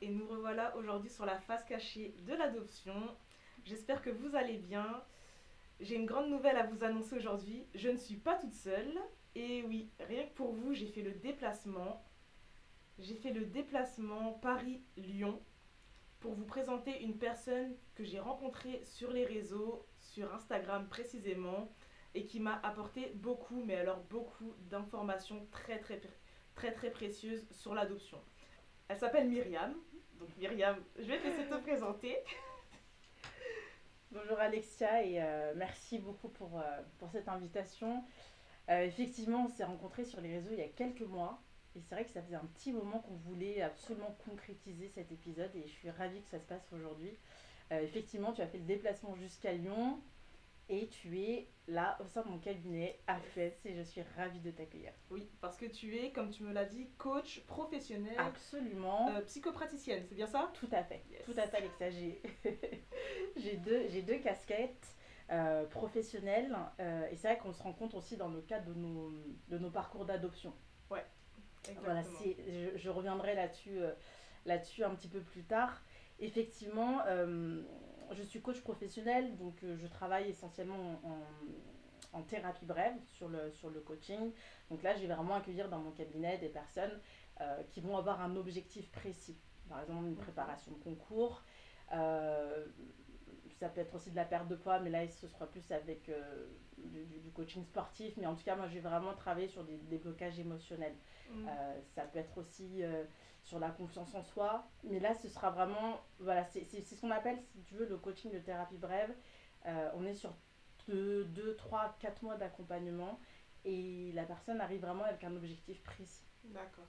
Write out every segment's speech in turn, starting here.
et nous revoilà aujourd'hui sur la face cachée de l'adoption. J'espère que vous allez bien. J'ai une grande nouvelle à vous annoncer aujourd'hui. Je ne suis pas toute seule. Et oui, rien que pour vous, j'ai fait le déplacement. J'ai fait le déplacement Paris-Lyon pour vous présenter une personne que j'ai rencontrée sur les réseaux, sur Instagram précisément, et qui m'a apporté beaucoup, mais alors beaucoup d'informations très précieuses sur l'adoption. Elle s'appelle Myriam. Donc Myriam, je vais te laisser te présenter. Bonjour Alexia et merci beaucoup pour cette invitation. Effectivement, on s'est rencontrés sur les réseaux il y a quelques mois et c'est vrai que ça faisait un petit moment qu'on voulait absolument concrétiser cet épisode et je suis ravie que ça se passe aujourd'hui. Effectivement, tu as fait le déplacement jusqu'à Lyon et tu es là au sein de mon cabinet à Fès et je suis ravie de t'accueillir. Oui, parce que tu es, comme tu me l'as dit, coach professionnelle, Absolument, psychopraticienne, c'est bien ça? Yes. tout à fait Alexia. J'ai deux casquettes professionnelles et c'est vrai qu'on se rencontre aussi dans le cadre de nos parcours d'adoption. Ouais, Voilà, exactement. je reviendrai là-dessus un petit peu plus tard. Effectivement, je suis coach professionnel, donc je travaille essentiellement en thérapie brève sur le coaching. Donc là, je vais vraiment accueillir dans mon cabinet des personnes qui vont avoir un objectif précis. Par exemple, une Ok. préparation de concours. Euh, Ça peut être aussi de la perte de poids, mais là, ce sera plus avec du coaching sportif. Mais en tout cas, moi, je vais vraiment travailler sur des blocages émotionnels. Mm. Ça peut être aussi sur la confiance en soi. Mais là, ce sera vraiment, voilà, c'est ce qu'on appelle, si tu veux, le coaching de thérapie brève. On est sur 2 3 4 mois d'accompagnement et la personne arrive vraiment avec un objectif précis. D'accord.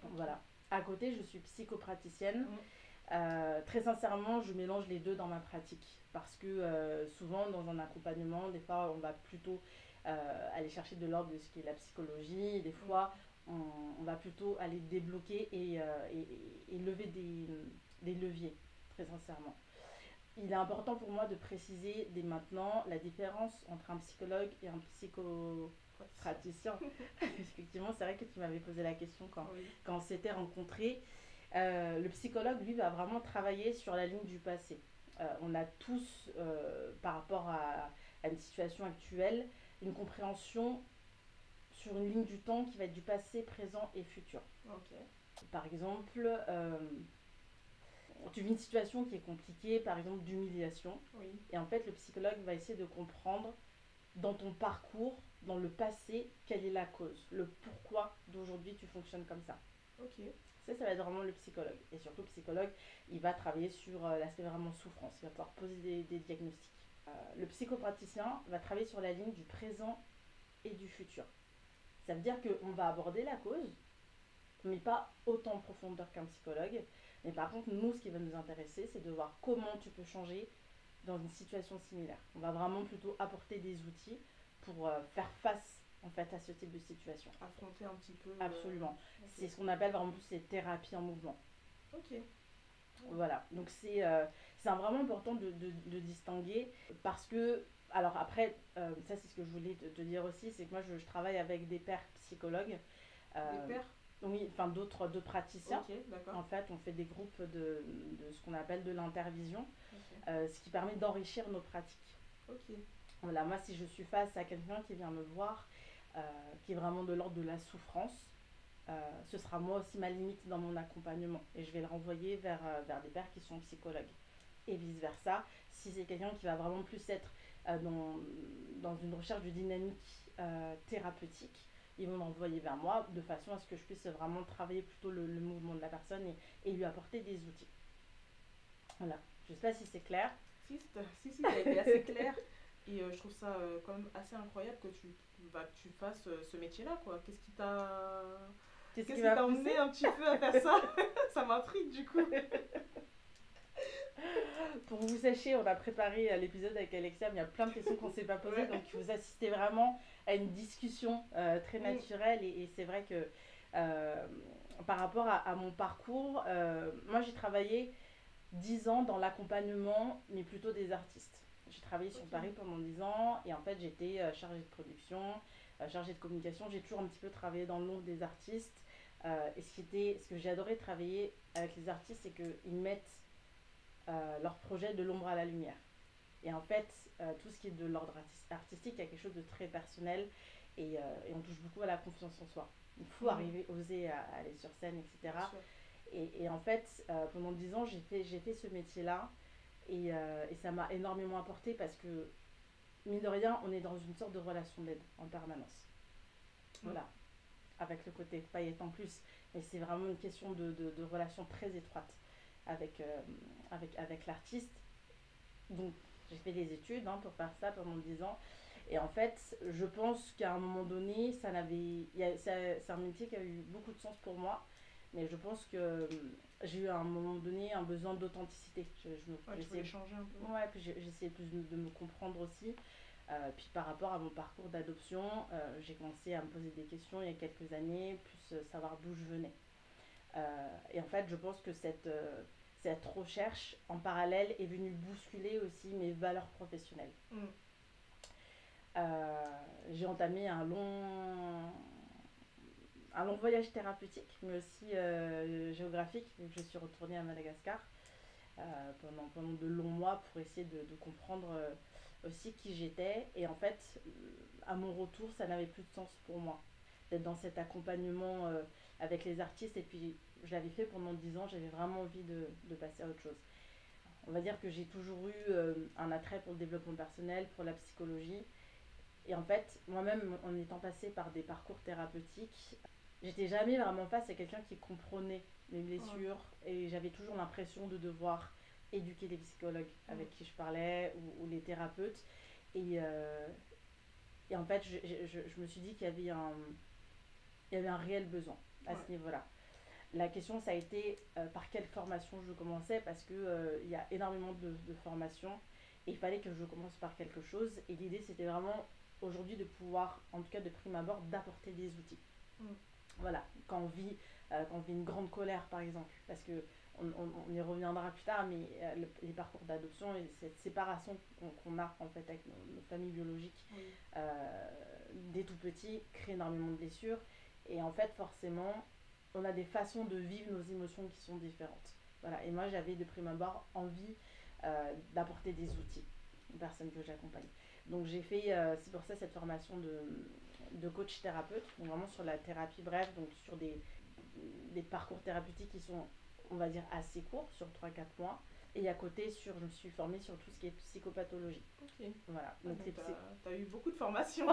Ok. Voilà. À côté, je suis psychopraticienne. Mm. Très sincèrement, je mélange les deux dans ma pratique parce que souvent dans un accompagnement, des fois on va plutôt aller chercher de l'ordre de ce qui est la psychologie, et des Mm. fois on va plutôt aller débloquer et lever des leviers, très sincèrement. Il est important pour moi de préciser dès maintenant la différence entre un psychologue et un Praticien. psychopraticien. Effectivement, c'est vrai que tu m'avais posé la question Oui. quand on s'était rencontrés. Le psychologue, lui, va vraiment travailler sur la ligne du passé. On a tous, par rapport à une situation actuelle, une compréhension sur une ligne du temps qui va être du passé, présent et futur. Ok. Par exemple, tu vis une situation qui est compliquée, par exemple d'humiliation, Oui. et en fait, le psychologue va essayer de comprendre dans ton parcours, dans le passé, quelle est la cause, le pourquoi d'aujourd'hui tu fonctionnes comme ça. Ok. Ça va être vraiment le psychologue. Et surtout, le psychologue, il va travailler sur l'aspect vraiment souffrance. Il va pouvoir poser des diagnostics. Le psychopraticien va travailler sur la ligne du présent et du futur. Ça veut dire qu'on va aborder la cause, mais pas autant en profondeur qu'un psychologue. Mais par contre, nous, ce qui va nous intéresser, c'est de voir comment tu peux changer dans une situation similaire. On va vraiment plutôt apporter des outils pour faire face en fait à ce type de situation. Affronter un petit peu. Absolument. Ok. C'est ce qu'on appelle vraiment plus les thérapies en mouvement. Ok. Ouais. Voilà, donc c'est vraiment important de distinguer parce que, alors après, ça c'est ce que je voulais te dire aussi, c'est que moi je travaille avec des pairs psychologues, Des euh, pères. oui, enfin d'autres praticiens. Ok, d'accord. En fait, on fait des groupes de ce qu'on appelle de l'intervision, Ok. ce qui permet d'enrichir nos pratiques. Ok. Voilà, moi si je suis face à quelqu'un qui vient me voir, qui est vraiment de l'ordre de la souffrance, ce sera moi aussi ma limite dans mon accompagnement et je vais le renvoyer vers des pairs qui sont psychologues et vice versa. Si c'est quelqu'un qui va vraiment plus être dans une recherche de dynamique thérapeutique, ils vont m'envoyer vers moi de façon à ce que je puisse vraiment travailler plutôt le mouvement de la personne et lui apporter des outils. Voilà, je ne sais pas si c'est clair. Si, ça a été assez clair. Et je trouve ça quand même assez incroyable que tu fasses ce métier-là, quoi. Qu'est-ce qui Qu'est-ce qui m'a t'a poussé? emmené un petit peu à faire ça? Ça m'intrigue du coup. Pour vous sachiez, on a préparé l'épisode avec Alexia, mais il y a plein de questions qu'on ne s'est pas posées, Ouais. donc vous assistez vraiment à une discussion très Mm. naturelle et c'est vrai que euh, par rapport à mon parcours, moi j'ai travaillé 10 ans dans l'accompagnement, mais plutôt des artistes. J'ai travaillé sur Ok. Paris pendant 10 ans et en fait j'étais chargée de production, chargée de communication. J'ai toujours un petit peu travaillé dans le monde des artistes, Et ce que j'ai adoré travailler avec les artistes, c'est qu'ils mettent leur projet de l'ombre à la lumière. Et en fait, tout ce qui est de l'ordre artistique, il y a quelque chose de très personnel et on touche beaucoup à la confiance en soi. Il faut arriver, oser aller sur scène, etc. Et en fait, pendant 10 ans, j'ai fait ce métier-là et ça m'a énormément apporté parce que, mine de rien, on est dans une sorte de relation d'aide en permanence. Voilà, avec le côté paillette en plus. Mais c'est vraiment une question de relation très étroite avec l'artiste. Donc, j'ai fait des études pour faire ça pendant 10 ans. Et en fait, je pense qu'à un moment donné, c'est un métier qui a eu beaucoup de sens pour moi. Mais je pense que j'ai eu à un moment donné un besoin d'authenticité. Tu voulais changer un peu. Ouais, puis j'essayais plus de me comprendre aussi. Puis par rapport à mon parcours d'adoption, j'ai commencé à me poser des questions il y a quelques années, plus savoir d'où je venais. Et en fait, je pense que cette recherche en parallèle est venue bousculer aussi mes valeurs professionnelles. J'ai entamé un long voyage thérapeutique, mais aussi géographique. Je suis retournée à Madagascar pendant de longs mois pour essayer de comprendre aussi qui j'étais. Et en fait, à mon retour, ça n'avait plus de sens pour moi d'être dans cet accompagnement avec les artistes. Et puis, je l'avais fait pendant 10 ans, j'avais vraiment envie de passer à autre chose. On va dire que j'ai toujours eu un attrait pour le développement personnel, pour la psychologie. Et en fait, moi-même, en étant passée par des parcours thérapeutiques, j'étais jamais vraiment face à quelqu'un qui comprenait mes blessures et j'avais toujours l'impression de devoir éduquer les psychologues avec qui je parlais ou les thérapeutes. Et en fait, je me suis dit qu'il y avait un réel besoin à ce niveau-là. La question, ça a été par quelle formation je commençais parce qu'il y a énormément de formations et il fallait que je commence par quelque chose. Et l'idée, c'était vraiment aujourd'hui de pouvoir, en tout cas de prime abord, d'apporter des outils. Voilà, quand on vit une grande colère par exemple, parce que on y reviendra plus tard, mais les parcours d'adoption et cette séparation qu'on a en fait avec nos familles biologiques dès tout petit crée énormément de blessures et en fait forcément on a des façons de vivre nos émotions qui sont différentes. Voilà, et moi j'avais de prime abord envie d'apporter des outils aux personnes que j'accompagne. Donc j'ai fait, c'est pour ça cette formation de coach thérapeute, donc vraiment sur la thérapie brève, donc sur des parcours thérapeutiques qui sont, on va dire, assez courts, sur 3-4 mois. Et à côté, je me suis formée sur tout ce qui est psychopathologie. Ok. Voilà. Donc t'as eu beaucoup de formations.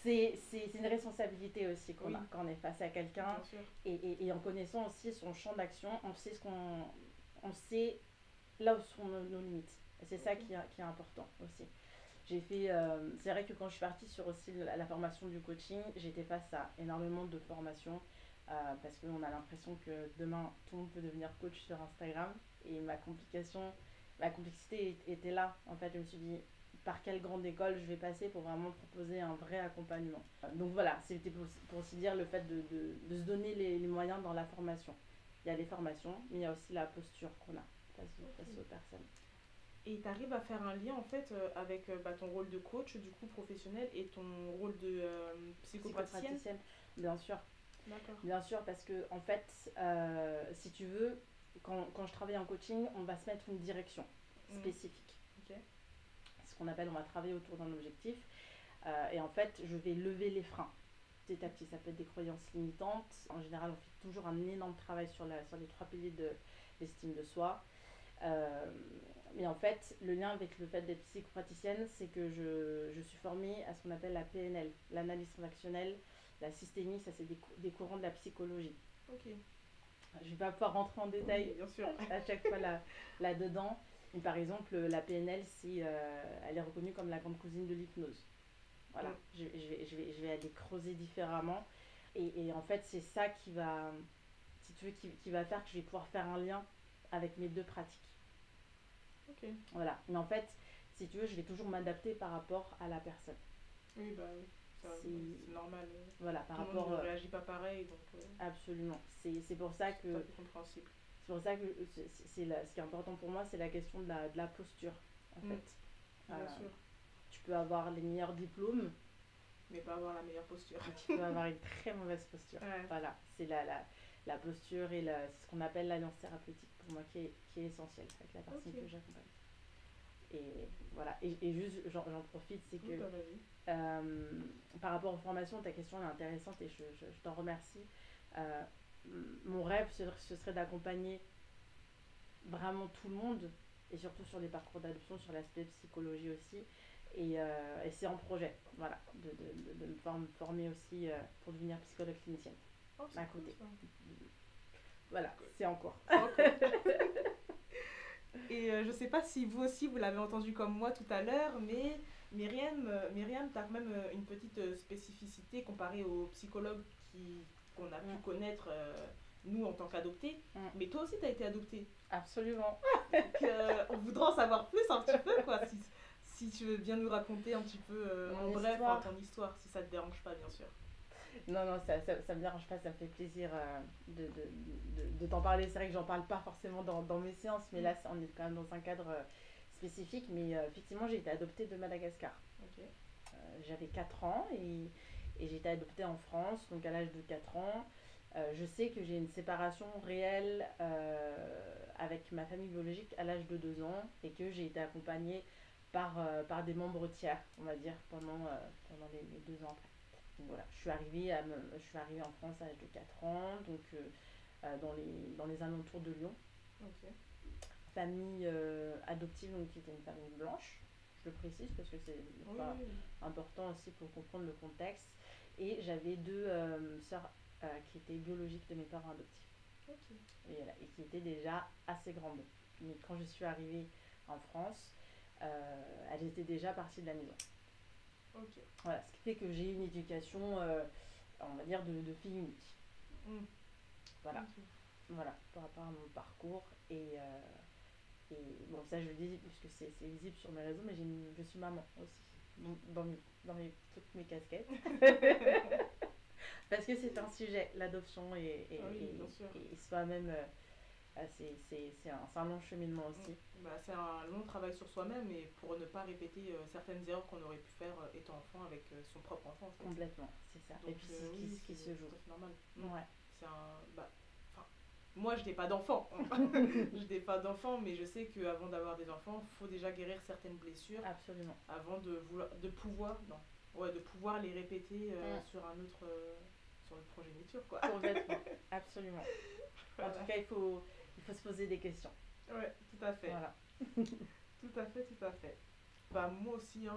C'est une responsabilité aussi qu'on a quand on est face à quelqu'un. Et en connaissant aussi son champ d'action, on sait là où sont nos limites. Et c'est ça qui est important aussi. J'ai fait, c'est vrai que quand je suis partie sur aussi la formation du coaching, j'étais face à énormément de formations parce qu'on a l'impression que demain tout le monde peut devenir coach sur Instagram et ma complexité était là. En fait, je me suis dit par quelle grande école je vais passer pour vraiment proposer un vrai accompagnement. Donc voilà, c'était pour aussi dire le fait de se donner les moyens dans la formation. Il y a les formations, mais il y a aussi la posture qu'on a face aux personnes. Et tu arrives à faire un lien en fait avec ton rôle de coach du coup professionnel et ton rôle de psychopraticienne. Bien sûr. D'accord. Bien sûr, parce que en fait, si tu veux, quand je travaille en coaching, on va se mettre une direction spécifique. Okay. Ce qu'on appelle, on va travailler autour d'un objectif. Et en fait, je vais lever les freins. Petit à petit, ça peut être des croyances limitantes. En général, on fait toujours un énorme travail sur les 3 piliers de l'estime de soi. Mais en fait, le lien avec le fait d'être psychopraticienne, c'est que je suis formée à ce qu'on appelle la PNL, l'analyse transactionnelle, la systémie, ça c'est des courants de la psychologie. Ok. Je ne vais pas pouvoir rentrer en détail bien sûr. à chaque fois là-dedans. Mais par exemple, la PNL, elle est reconnue comme la grande cousine de l'hypnose. Voilà, je vais aller creuser différemment. Et en fait, c'est ça qui va, si tu veux, qui va faire que je vais pouvoir faire un lien avec mes 2 pratiques. Ok. Voilà, mais en fait, si tu veux, je vais toujours m'adapter par rapport à la personne. Oui, bah oui, c'est normal. Voilà, par tout rapport. Le monde ne réagit pas pareil, donc. Absolument, c'est pour ça que. C'est compréhensible. C'est pour ça que ce qui est important pour moi, c'est la question de la posture, en fait. Bien sûr. Tu peux avoir les meilleurs diplômes, Mais pas avoir la meilleure posture. Tu peux avoir une très mauvaise posture. Ouais. Voilà, c'est la posture et c'est ce qu'on appelle l'alliance thérapeutique pour moi qui est essentielle avec la personne Ok. que j'accompagne. Et voilà, et juste j'en profite, c'est Oui, que bah vas-y. par rapport aux formations, ta question est intéressante et je t'en remercie. Euh, Mon rêve, ce serait d'accompagner vraiment tout le monde, et surtout sur les parcours d'adoption, sur l'aspect psychologie aussi. Et c'est en projet, voilà, de me former aussi pour devenir psychologue clinicienne Oh, à c'est cool côté. ça. Voilà, c'est en cours. C'est encore. Et je sais pas si vous aussi vous l'avez entendu comme moi tout à l'heure, mais Myriam, tu as quand même une petite spécificité comparée aux psychologues qu'on a pu connaître, nous, en tant qu'adoptés. Mais toi aussi, tu as été adoptée. Absolument. Donc, on voudrait en savoir plus un petit peu, quoi. Si tu veux bien nous raconter un petit peu, en bref, ton histoire, si ça te dérange pas, bien sûr. Non, ça me dérange pas, ça me fait plaisir de t'en parler. C'est vrai que j'en parle pas forcément dans mes séances, mais là, on est quand même dans un cadre spécifique. Mais effectivement, j'ai été adoptée de Madagascar. Ok. J'avais 4 ans et j'ai été adoptée en France, donc à l'âge de 4 ans. Je sais que j'ai une séparation réelle avec ma famille biologique à l'âge de 2 ans et que j'ai été accompagnée par des membres tiers, on va dire, pendant les 2 ans après. Donc voilà, je suis arrivée en France à l'âge de 4 ans, donc dans les alentours de Lyon. Ok. Famille adoptive, donc qui était une famille blanche, je le précise parce que c'est important aussi pour comprendre le contexte. Et j'avais 2 sœurs qui étaient biologiques de mes parents adoptifs. Ok. Et qui étaient déjà assez grandes. Mais quand je suis arrivée en France, elles étaient déjà parties de la maison. Ok. Voilà, ce qui fait que j'ai eu une éducation, on va dire, de fille unique. Voilà. Okay. Voilà, par rapport à mon parcours. Et bon, ça je le dis puisque c'est visible sur mes réseaux, mais je suis maman aussi, toutes mes casquettes. Parce que c'est un sujet, l'adoption et soi-même, c'est un long cheminement aussi. Bah, c'est un long travail sur soi-même et pour ne pas répéter certaines erreurs qu'on aurait pu faire étant enfant avec son propre enfant. En fait. Complètement, c'est ça. Donc, et puis c'est ce qui se joue. C'est normal. Ouais. C'est moi, je n'ai pas d'enfant. Je n'ai pas d'enfant, mais je sais qu'avant d'avoir des enfants, il faut déjà guérir certaines blessures. Absolument. Avant de pouvoir les répéter sur un autre, sur une progéniture, quoi. Complètement, absolument. Voilà. En tout cas, il faut se poser des questions. Ouais, tout à fait. Voilà. Tout à fait. Bah, moi aussi,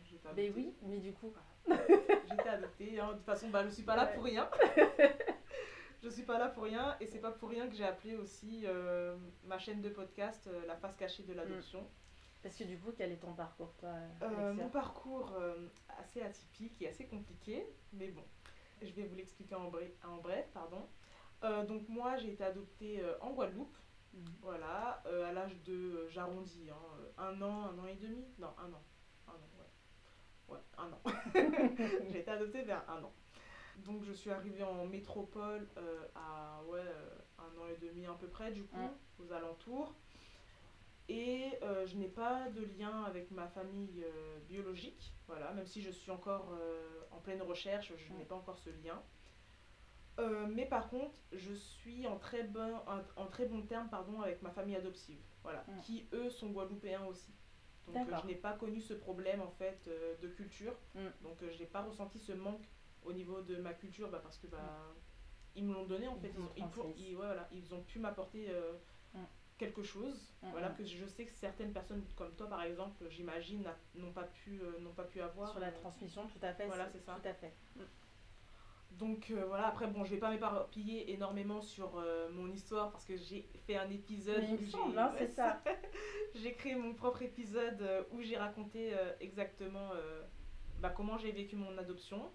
j'ai été adoptée. Mais oui, mais du coup. J'ai été adoptée. De toute façon, je suis pas là pour rien. Je suis pas là pour rien et c'est pas pour rien que j'ai appelé aussi ma chaîne de podcast La face cachée de l'adoption. Parce que du coup, quel est ton parcours, toi, mon parcours assez atypique et assez compliqué, mais bon, je vais vous l'expliquer en bref, pardon. Donc moi, j'ai été adoptée en Guadeloupe, voilà, à l'âge de, j'arrondis, 1 an et demi, non, 1 an, ouais, 1 an. J'ai été adoptée vers 1 an. Donc je suis arrivée en métropole à 1 an et demi à peu près, du coup, aux alentours. Et je n'ai pas de lien avec ma famille biologique, voilà, même si je suis encore en pleine recherche, je n'ai pas encore ce lien. Mais par contre, je suis en très bon terme avec ma famille adoptive, voilà, qui eux sont guadeloupéens aussi. Donc je n'ai pas connu ce problème en fait de culture, donc je n'ai pas ressenti ce manque au niveau de ma culture parce que ils me l'ont donné en fait, ils ont pu m'apporter quelque chose, voilà, que je sais que certaines personnes comme toi par exemple, j'imagine, n'ont pas pu avoir. Sur la transmission, tout à fait. Voilà, c'est ça. Tout à fait. Donc voilà, après bon, je vais pas m'éparpiller énormément sur mon histoire parce que j'ai fait un épisode où c'est ça. J'ai créé mon propre épisode où j'ai raconté exactement comment j'ai vécu mon adoption.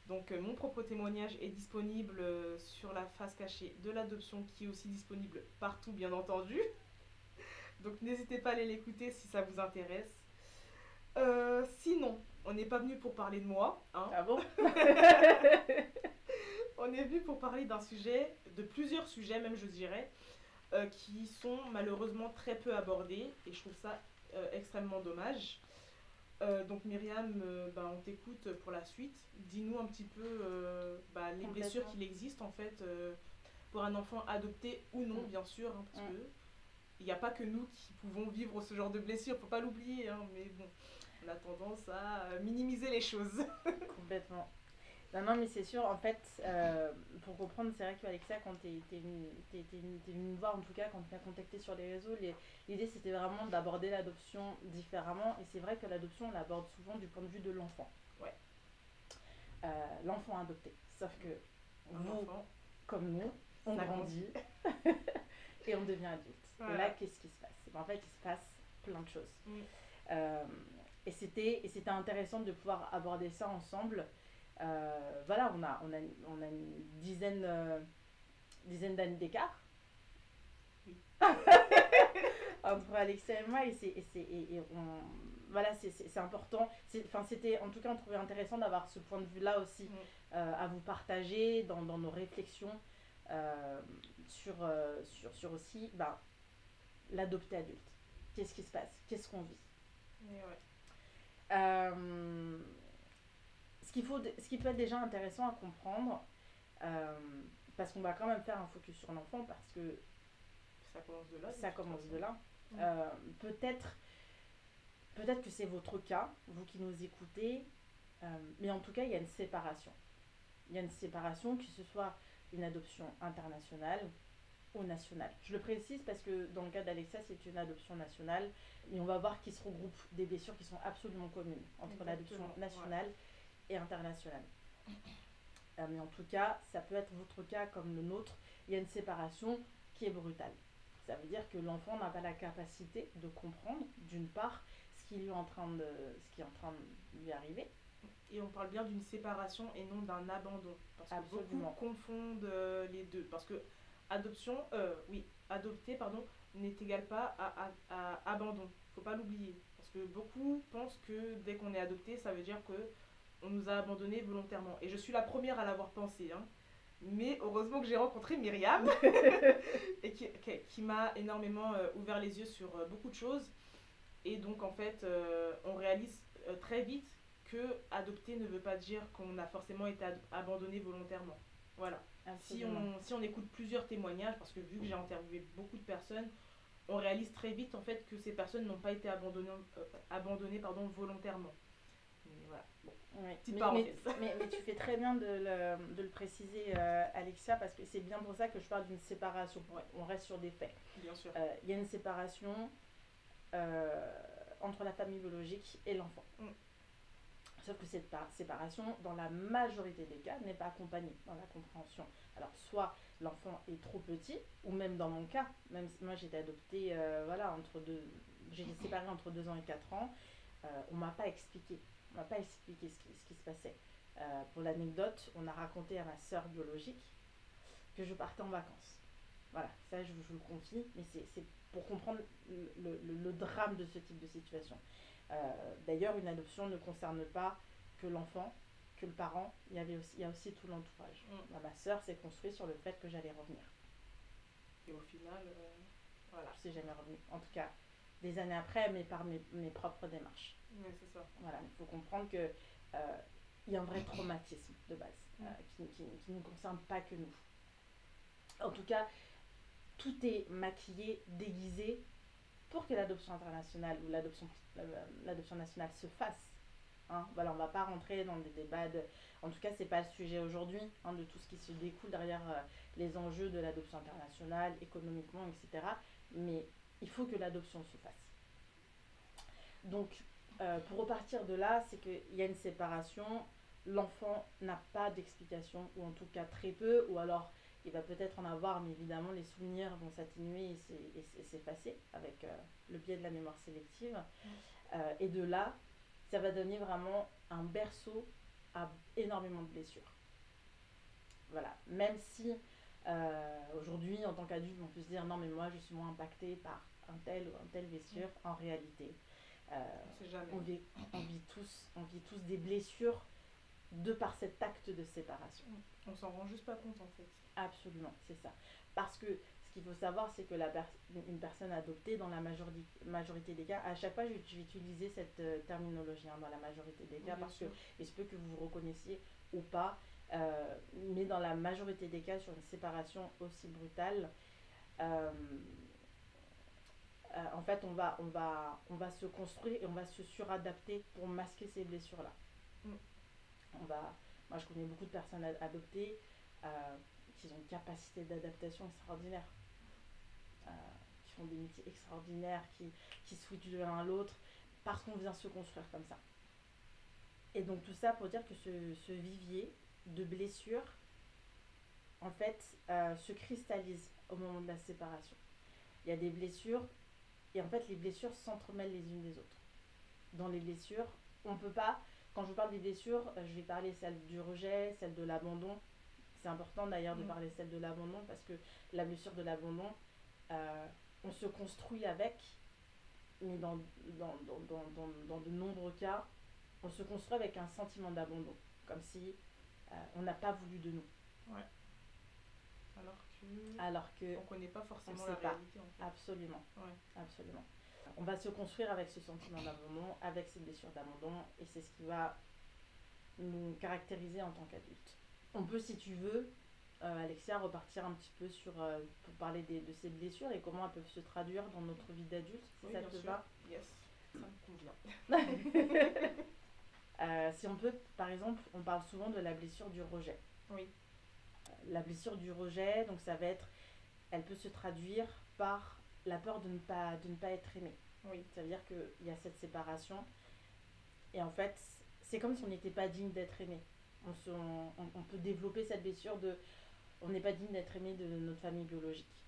Donc mon propre témoignage est disponible sur la face cachée de l'adoption qui est aussi disponible partout bien entendu. Donc n'hésitez pas à aller l'écouter si ça vous intéresse. Sinon, on n'est pas venu pour parler de moi. Hein. Ah bon? On est venu pour parler de plusieurs sujets même je dirais, qui sont malheureusement très peu abordés et je trouve ça extrêmement dommage. Donc Myriam, on t'écoute pour la suite. Dis-nous un petit peu les blessures Complètement. qu'il existe en fait pour un enfant adopté ou non, Mm, bien sûr, hein, parce mm, que il n'y a pas que nous qui pouvons vivre ce genre de blessures, faut pas l'oublier, hein, mais bon, on a tendance à minimiser les choses. complètement. Non, non, mais c'est sûr, en fait, pour comprendre, c'est vrai qu'Alexia, quand t'es venue me voir, en tout cas, quand tu m'as contacté sur les réseaux, l'idée c'était vraiment d'aborder l'adoption différemment. Et c'est vrai que l'adoption, on l'aborde souvent du point de vue de l'enfant. Ouais, L'enfant adopté. Sauf que un vous, enfant, comme nous, on ça grandit grandit. et on devient adulte. Et là, Voilà. qu'est-ce qui se passe? En fait, il se passe plein de choses. Mm. Euh, et c'était intéressant de pouvoir aborder ça ensemble. Voilà, on a une dizaine d'années d'écart Oui. entre Alexia et moi, voilà, c'est important. C'était, en tout cas, on trouvait intéressant d'avoir ce point de vue-là aussi Mm. à vous partager dans nos réflexions euh, sur aussi l'adopter adulte. Qu'est-ce qui se passe? Qu'est-ce qu'on vit? Mais ouais, Euh, ce qui peut être déjà intéressant à comprendre, euh, parce qu'on va quand même faire un focus sur l'enfant, parce que ça commence de là, de ça toute commence façon. de là. Mm. Euh, peut-être, peut-être que c'est votre cas, vous qui nous écoutez, mais en tout cas, il y a une séparation. Il y a une séparation, que ce soit une adoption internationale ou nationale. Je le précise parce que dans le cas d'Alexia, c'est une adoption nationale, et on va voir qu'il se regroupe des blessures qui sont absolument communes entre l'adoption Exactement, ouais. nationale et internationale. Mais en tout cas, ça peut être votre cas comme le nôtre. Il y a une séparation qui est brutale. Ça veut dire que l'enfant n'a pas la capacité de comprendre, d'une part, ce qui est en train de lui arriver. Et on parle bien d'une séparation et non d'un abandon. Parce que beaucoup Absolument. confondent les deux. Parce que adopter, pardon, n'est égal pas à abandon. Faut pas l'oublier. Parce que beaucoup pensent que dès qu'on est adopté, ça veut dire que on nous a abandonnés volontairement. Et je suis la première à l'avoir pensé, hein. Mais heureusement que j'ai rencontré Myriam et qui m'a énormément ouvert les yeux sur beaucoup de choses. Et donc, en fait, on réalise très vite que adopter ne veut pas dire qu'on a forcément été abandonné volontairement. Voilà. Absolument. Si on écoute plusieurs témoignages, parce que vu que j'ai interviewé beaucoup de personnes, on réalise très vite en fait que ces personnes n'ont pas été abandonnées volontairement. Mais voilà, bon, Oui. petite parenthèse. Mais tu fais très bien de le préciser, Alexia, parce que c'est bien pour ça que je parle d'une séparation. Ouais, On reste sur des faits. bien sûr. Il y a une séparation euh, entre la famille biologique et l'enfant. Mm. Sauf que cette séparation, dans la majorité des cas, n'est pas accompagnée dans la compréhension. Alors, soit l'enfant est trop petit, ou même dans mon cas, même si moi j'ai été adoptée, j'ai été séparée entre 2 ans et 4 ans, on m'a pas expliqué. On m'a pas expliqué ce qui se passait. Pour l'anecdote, on a raconté à ma sœur biologique que je partais en vacances. Voilà, ça je le confie, mais c'est pour comprendre le drame de ce type de situation. D'ailleurs, une adoption ne concerne pas que l'enfant, que le parent, il y a aussi tout l'entourage. Mm. Ma sœur s'est construite sur le fait que j'allais revenir. Et au final, voilà. Je ne suis jamais revenue. En tout cas, des années après, mais par mes propres démarches. Ouais, c'est ça. Voilà, il faut comprendre que il y a un vrai traumatisme de base qui ne concerne pas que nous. En tout cas, tout est maquillé, déguisé pour que l'adoption internationale ou l'adoption nationale se fasse. Hein, voilà, on ne va pas rentrer dans des débats en tout cas, c'est pas le sujet aujourd'hui, hein, de tout ce qui se découle derrière les enjeux de l'adoption internationale, économiquement, etc. Mais il faut que l'adoption se fasse. Donc, pour repartir de là, c'est qu'il y a une séparation, l'enfant n'a pas d'explication, ou en tout cas très peu, ou alors il va peut-être en avoir, mais évidemment les souvenirs vont s'atténuer et s'effacer avec le biais de la mémoire sélective. Et de là, ça va donner vraiment un berceau à énormément de blessures. Voilà, même si aujourd'hui, en tant qu'adulte, on peut se dire non, mais moi je suis moins impactée par un tel ou un tel blessure, en réalité. Euh, On sait jamais. on, vit, on vit tous des blessures de par cet acte de séparation. On s'en rend juste pas compte en fait. Absolument, c'est ça. Parce que ce qu'il faut savoir, c'est que une personne adoptée, dans la majorité des cas, à chaque fois, je vais utiliser cette terminologie dans la majorité des cas, Oui, parce que sûr. il se peut que vous vous reconnaissiez ou pas, mais dans la majorité des cas, sur une séparation aussi brutale, euh, en fait, on va se construire et on va se suradapter pour masquer ces blessures-là. Mm. Moi, je connais beaucoup de personnes adoptées qui ont une capacité d'adaptation extraordinaire, euh, qui font des métiers extraordinaires, qui switchent de l'un à l'autre, parce qu'on vient se construire comme ça. Et donc tout ça pour dire que ce vivier de blessures, en fait, se cristallise au moment de la séparation. Il y a des blessures, et en fait, les blessures s'entremêlent les unes des autres. Dans les blessures, on ne peut pas, quand je parle des blessures, je vais parler celle du rejet, celle de l'abandon. C'est important d'ailleurs de parler celle de l'abandon, parce que la blessure de l'abandon, on se construit avec, mais dans de nombreux cas, on se construit avec un sentiment d'abandon, comme si on n'a pas voulu de nous. Ouais. Alors que on connaît pas forcément la réalité. En fait. Absolument. Ouais. Absolument. On va se construire avec ce sentiment d'abandon, avec ces blessures d'abandon, et c'est ce qui va nous caractériser en tant qu'adulte. On peut, si tu veux, Alexia, repartir un petit peu pour parler de ces blessures et comment elles peuvent se traduire dans notre vie d'adulte, si ça te va. Yes, ça me convient. Si on peut, par exemple, on parle souvent de la blessure du rejet. Oui. La blessure du rejet, donc elle peut se traduire par la peur de ne pas être aimé. Oui. Ça veut dire qu'il y a cette séparation et en fait, c'est comme si on n'était pas digne d'être aimé. On peut développer cette blessure on n'est pas digne d'être aimé de notre famille biologique.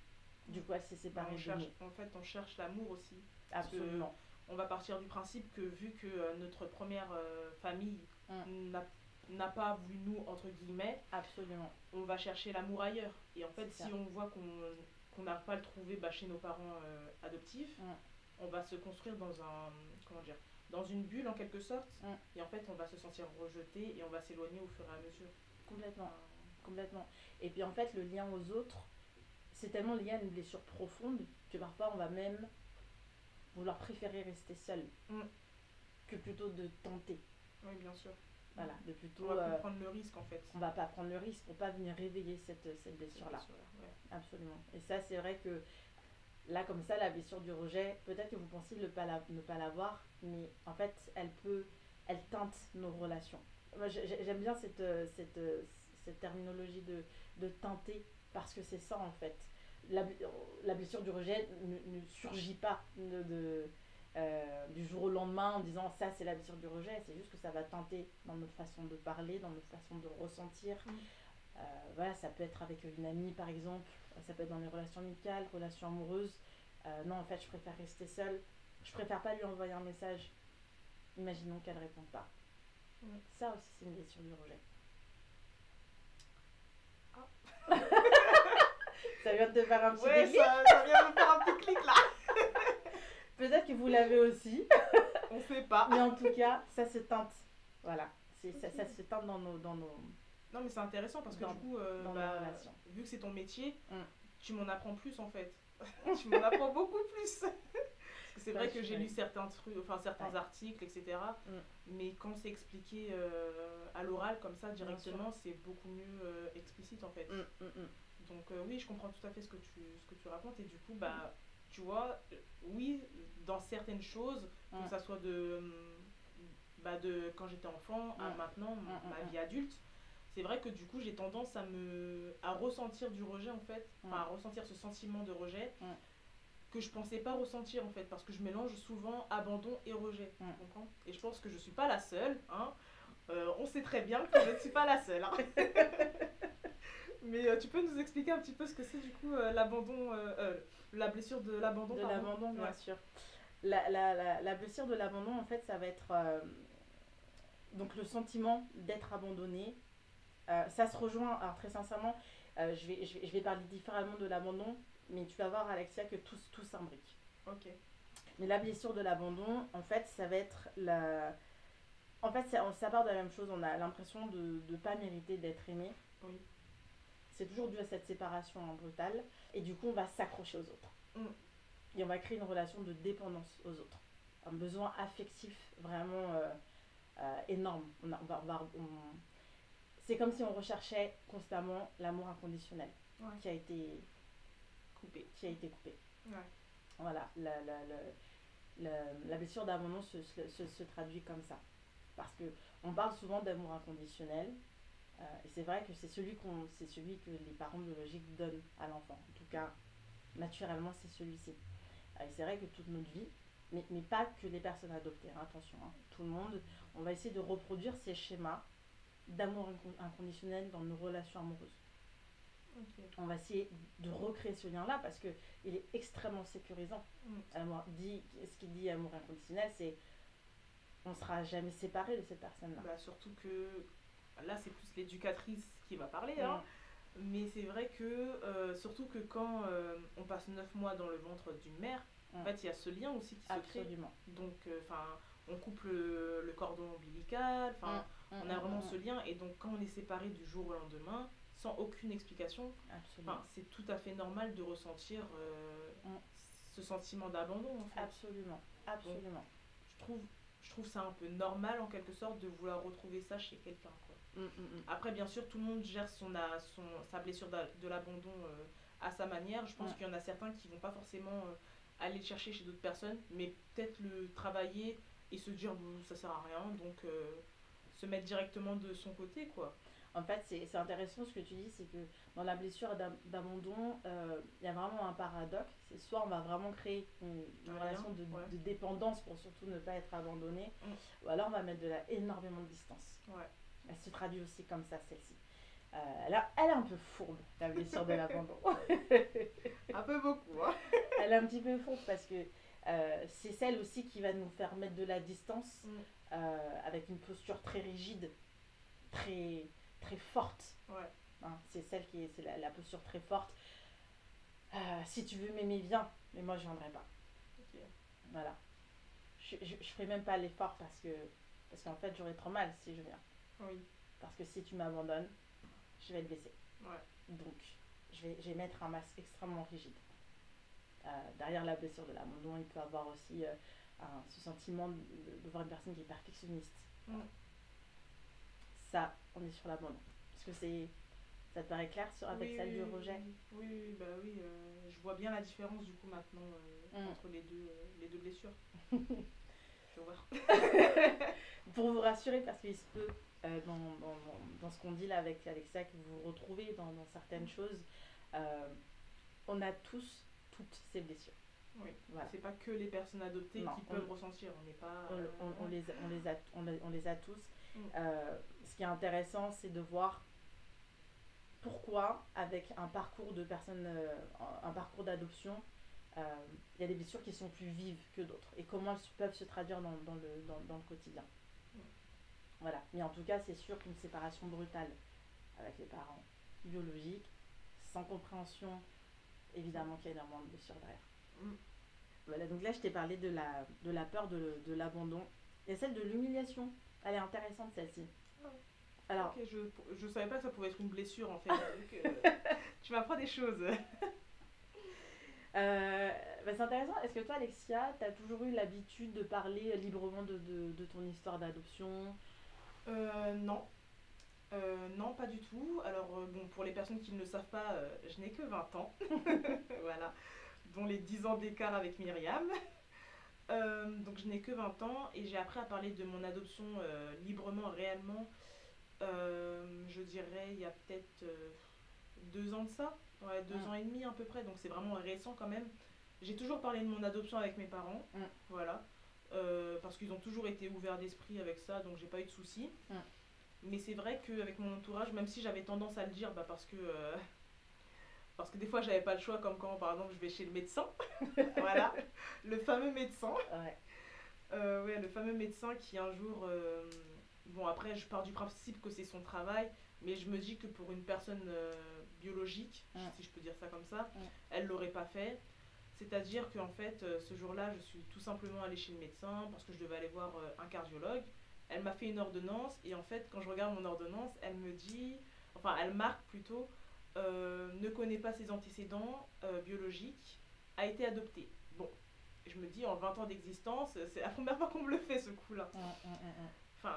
Du coup, elle s'est séparée de nous. En fait, on cherche l'amour aussi. Absolument. On va partir du principe que vu que notre première famille n'a pas voulu nous, entre guillemets, absolument, on va chercher l'amour ailleurs. Et en fait, si on voit qu'on n'a pas le trouvé chez nos parents adoptifs, on va se construire dans une bulle en quelque sorte. Et en fait, on va se sentir rejeté et on va s'éloigner au fur et à mesure. Complètement. Et puis en fait, le lien aux autres, c'est tellement lié à une blessure profonde que parfois on va même vouloir préférer rester seul que plutôt de tenter. Oui, bien sûr. Voilà, on va pas prendre le risque en fait. On va pas prendre le risque pour pas venir réveiller cette blessure-là. Ouais. Absolument. Et ça, c'est vrai que là, comme ça, la blessure du rejet, peut-être que vous pensez ne pas l'avoir, mais en fait, elle teinte nos relations. Moi, j'aime bien cette terminologie de teinter, parce que c'est ça en fait. La blessure du rejet ne surgit pas du jour au lendemain en disant ça c'est la blessure du rejet, c'est juste que ça va teinter dans notre façon de parler, dans notre façon de ressentir. Voilà, ça peut être avec une amie par exemple, ça peut être dans les relations amicales, relations amoureuses. Non, en fait, je préfère rester seule, je préfère pas lui envoyer un message, imaginons qu'elle répond pas. Ça aussi c'est une blessure du rejet. Ça vient de te faire un petit déclic. Ça vient de me faire un petit clic là. Peut-être que vous l'avez aussi. On sait pas. Mais en tout cas, ça se teinte. Voilà. Ça se teinte dans nos... Non mais c'est intéressant parce que du coup, vu que c'est ton métier, tu m'en apprends plus en fait. Tu m'en apprends beaucoup plus. Parce que c'est vrai que j'ai lu certains articles, etc. Mais quand c'est expliqué à l'oral comme ça directement, c'est beaucoup mieux explicite en fait. Donc oui, je comprends tout à fait ce que tu racontes et du coup, tu vois, oui, dans certaines choses, que ça soit de quand j'étais enfant à maintenant, ma vie adulte, c'est vrai que du coup, j'ai tendance à ressentir du rejet en fait, à ressentir ce sentiment de rejet que je pensais pas ressentir en fait, parce que je mélange souvent abandon et rejet, tu comprends ? Et je pense que je suis pas la seule, hein. On sait très bien que je ne suis pas la seule, hein. Mais tu peux nous expliquer un petit peu ce que c'est du coup l'abandon, la blessure de l'abandon. De l'abandon, bien sûr. La blessure de l'abandon, en fait, ça va être donc le sentiment d'être abandonné. Ça se rejoint, alors très sincèrement, je vais parler différemment de l'abandon, mais tu vas voir, Alexia, que tout s'imbrique. Ok. Mais la blessure de l'abandon, en fait, ça va être En fait, ça part de la même chose. On a l'impression de ne pas mériter d'être aimé. Oui. c'est toujours dû à cette séparation brutale. Et du coup, on va s'accrocher aux autres. Mm. Et on va créer une relation de dépendance aux autres. Un besoin affectif vraiment énorme. C'est comme si on recherchait constamment l'amour inconditionnel Ouais. qui a été Coupé. coupé. Ouais. Voilà, la blessure d'abandon se traduit comme ça. Parce que on parle souvent d'amour inconditionnel, et c'est vrai que c'est celui que les parents biologiques donnent à l'enfant. En tout cas, naturellement, c'est celui-ci. Et c'est vrai que toute notre vie, mais pas que les personnes adoptées, hein, attention, hein, tout le monde, on va essayer de reproduire ces schémas d'amour inconditionnel dans nos relations amoureuses. Ok. On va essayer de recréer ce lien-là parce qu'il est extrêmement sécurisant. Ce qui dit amour inconditionnel, c'est on ne sera jamais séparé de cette personne-là. Bah, surtout que là, c'est plus l'éducatrice qui va parler, hein. Mais c'est vrai que, surtout que quand on passe 9 mois dans le ventre d'une mère, en fait, il y a ce lien aussi qui se crée. Absolument. Donc, on coupe le cordon ombilical, on a vraiment ce lien. Et donc, quand on est séparé du jour au lendemain, sans aucune explication, c'est tout à fait normal de ressentir ce sentiment d'abandon, en fait. Absolument. Donc, je trouve ça un peu normal, en quelque sorte, de vouloir retrouver ça chez quelqu'un, quoi. Après, bien sûr, tout le monde gère sa blessure de l'abandon à sa manière. Je pense qu'il y en a certains qui vont pas forcément aller le chercher chez d'autres personnes, mais peut-être le travailler et se dire bon, ça sert à rien, donc se mettre directement de son côté, quoi. En fait, c'est intéressant ce que tu dis, c'est que dans la blessure d'abandon, il y a vraiment un paradoxe. C'est soit on va vraiment créer une relation de dépendance pour surtout ne pas être abandonné, ou alors on va mettre énormément de distance. Ouais. Elle se traduit aussi comme ça, celle-ci. Elle est un peu fourbe, la blessure de l'abandon. Un peu beaucoup, hein. Elle est un petit peu fourbe parce que c'est celle aussi qui va nous faire mettre de la distance avec une posture très rigide, très, très forte. Ouais. Hein, c'est la posture très forte. Si tu veux m'aimer, viens, mais moi je viendrai pas. Okay. Voilà. Je ferai même pas l'effort parce qu'en fait j'aurais trop mal si je viens. Oui. Parce que si tu m'abandonnes, je vais te blesser. Ouais. Donc, je vais mettre un masque extrêmement rigide. Derrière la blessure de l'abandon, il peut avoir aussi ce sentiment de voir une personne qui est perfectionniste. Ça, on est sur l'abandon. Parce que ça te paraît clair avec celle du rejet? Oui, bah oui. Je vois bien la différence du coup maintenant entre les deux blessures. Je vois. Pour vous rassurer, parce qu'il se peut dans ce qu'on dit là avec ça, que vous vous retrouvez dans certaines choses, on a tous toutes ces blessures. Oui, voilà. C'est pas que les personnes adoptées qui peuvent ressentir, on n'est pas... On les a tous. Ce qui est intéressant, c'est de voir pourquoi, avec un parcours de personnes, un parcours d'adoption, il y a des blessures qui sont plus vives que d'autres et comment elles peuvent se traduire dans le quotidien. Voilà. Mais en tout cas, c'est sûr qu'une séparation brutale avec les parents biologiques, sans compréhension, évidemment qu'il y a énormément de blessures derrière. Voilà, donc là, je t'ai parlé de la peur de l'abandon. Il y a celle de l'humiliation. Elle est intéressante, celle-ci. Alors, okay, je savais pas que ça pouvait être une blessure, en fait. Donc, tu m'apprends des choses. C'est intéressant. Est-ce que toi, Alexia, tu as toujours eu l'habitude de parler librement de ton histoire d'adoption? Non. Non, pas du tout. Alors, bon, pour les personnes qui ne le savent pas, je n'ai que 20 ans. Voilà. Dont les 10 ans d'écart avec Myriam. Donc, je n'ai que 20 ans et j'ai appris à parler de mon adoption librement, réellement. Je dirais, il y a peut-être 2 ans de ça. Ouais, 2 ans et demi à peu près. Donc, c'est vraiment récent quand même. J'ai toujours parlé de mon adoption avec mes parents. Voilà. Parce qu'ils ont toujours été ouverts d'esprit avec ça, donc j'ai pas eu de soucis. Mais c'est vrai qu'avec mon entourage, même si j'avais tendance à le dire, parce que des fois j'avais pas le choix, comme quand par exemple je vais chez le médecin. Voilà, le fameux médecin. Ouais, le fameux médecin qui un jour, bon après je pars du principe que c'est son travail, mais je me dis que pour une personne biologique, si je peux dire ça comme ça, elle l'aurait pas fait. C'est-à-dire qu'en fait, ce jour-là, je suis tout simplement allée chez le médecin parce que je devais aller voir un cardiologue. Elle m'a fait une ordonnance et en fait, quand je regarde mon ordonnance, elle me dit, enfin, elle marque plutôt ne connaît pas ses antécédents biologiques, a été adopté. Bon, je me dis, en 20 ans d'existence, c'est la première fois qu'on me le fait ce coup-là. Enfin,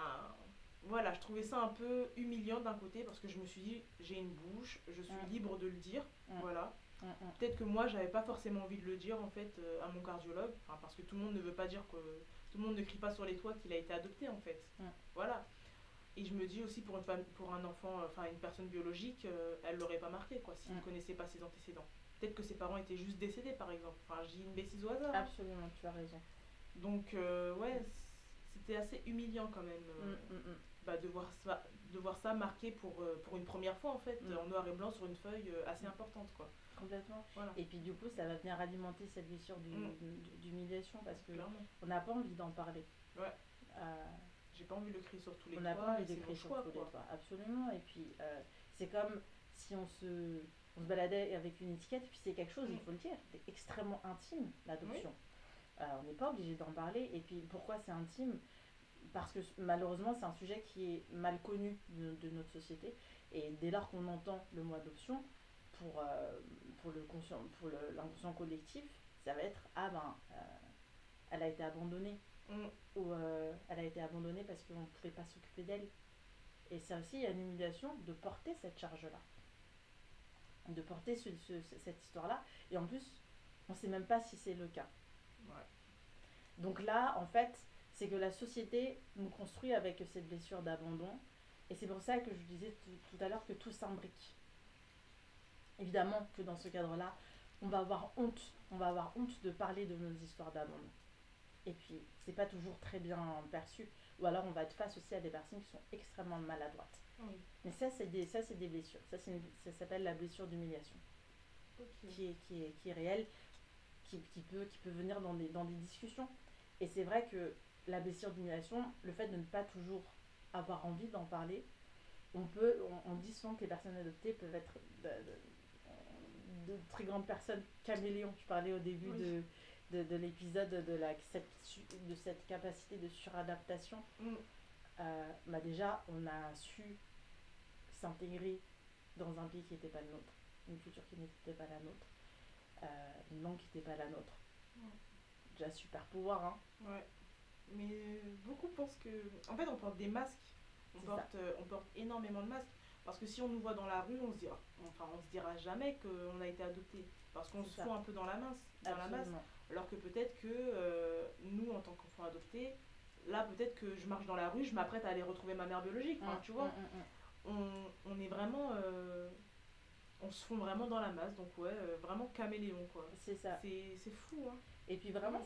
voilà, je trouvais ça un peu humiliant d'un côté parce que je me suis dit, j'ai une bouche, je suis libre de le dire, voilà. Peut-être que moi, j'avais pas forcément envie de le dire en fait à mon cardiologue, enfin, parce que tout le monde ne veut pas dire que. Tout le monde ne crie pas sur les toits qu'il a été adopté en fait. Voilà. Et je me dis aussi pour, pour un enfant, enfin une personne biologique, elle l'aurait pas marqué quoi, s'il ne connaissait pas ses antécédents. Peut-être que ses parents étaient juste décédés par exemple. Enfin, je dis une bêtise au hasard. Absolument, tu as raison. Donc, ouais, c'était assez humiliant quand même bah, de voir ça marqué pour une première fois en fait, en noir et blanc sur une feuille assez importante quoi. Complètement. Voilà. Et puis du coup, ça va venir alimenter cette blessure d'humiliation parce que on n'a pas envie d'en parler. Ouais. J'ai pas envie de le crier sur tous les toits. On n'a pas envie de le crier sur tous les toits, absolument. Et puis, c'est comme si on se baladait avec une étiquette, puis c'est quelque chose, il faut le dire, c'est extrêmement intime, l'adoption. On n'est pas obligé d'en parler. Et puis, pourquoi c'est intime? Parce que malheureusement, c'est un sujet qui est mal connu de notre société. Et dès lors qu'on entend le mot adoption, pour l'inconscient collectif, ça va être elle a été abandonnée. Ou elle a été abandonnée parce qu'on ne pouvait pas s'occuper d'elle. Et ça aussi, il y a une humiliation de porter cette charge-là, de porter cette histoire-là. Et en plus, on ne sait même pas si c'est le cas. Donc là, en fait, c'est que la société nous construit avec cette blessure d'abandon. Et c'est pour ça que je disais tout à l'heure que tout s'imbrique. Évidemment que dans ce cadre-là, on va avoir honte de parler de nos histoires d'abandon. Et puis, c'est pas toujours très bien perçu. Ou alors, on va être face aussi à des personnes qui sont extrêmement maladroites. Mais ça, c'est des blessures. Ça s'appelle la blessure d'humiliation. Qui est réelle, qui peut venir dans des discussions. Et c'est vrai que la blessure d'humiliation, le fait de ne pas toujours avoir envie d'en parler, on dit souvent que les personnes adoptées peuvent être de très grandes personnes caméléons. Je parlais au début de l'épisode de cette capacité de suradaptation. Bah déjà, on a su s'intégrer dans un pays qui n'était pas le nôtre, une culture qui n'était pas la nôtre, une langue qui n'était pas la nôtre. Déjà super pouvoir, hein. Ouais. Mais beaucoup pensent que... En fait, on porte des masques. On porte énormément de masques. Parce que si on nous voit dans la rue, on se dira jamais qu'on a été adopté. Parce qu'on se fout un peu dans la masse. Alors que peut-être que nous, en tant qu'enfants adoptés, là, peut-être que je marche dans la rue, je m'apprête à aller retrouver ma mère biologique. Tu vois, on est vraiment... on se fond vraiment dans la masse. Donc ouais, vraiment caméléon, quoi. C'est ça. C'est fou, hein. Et puis vraiment,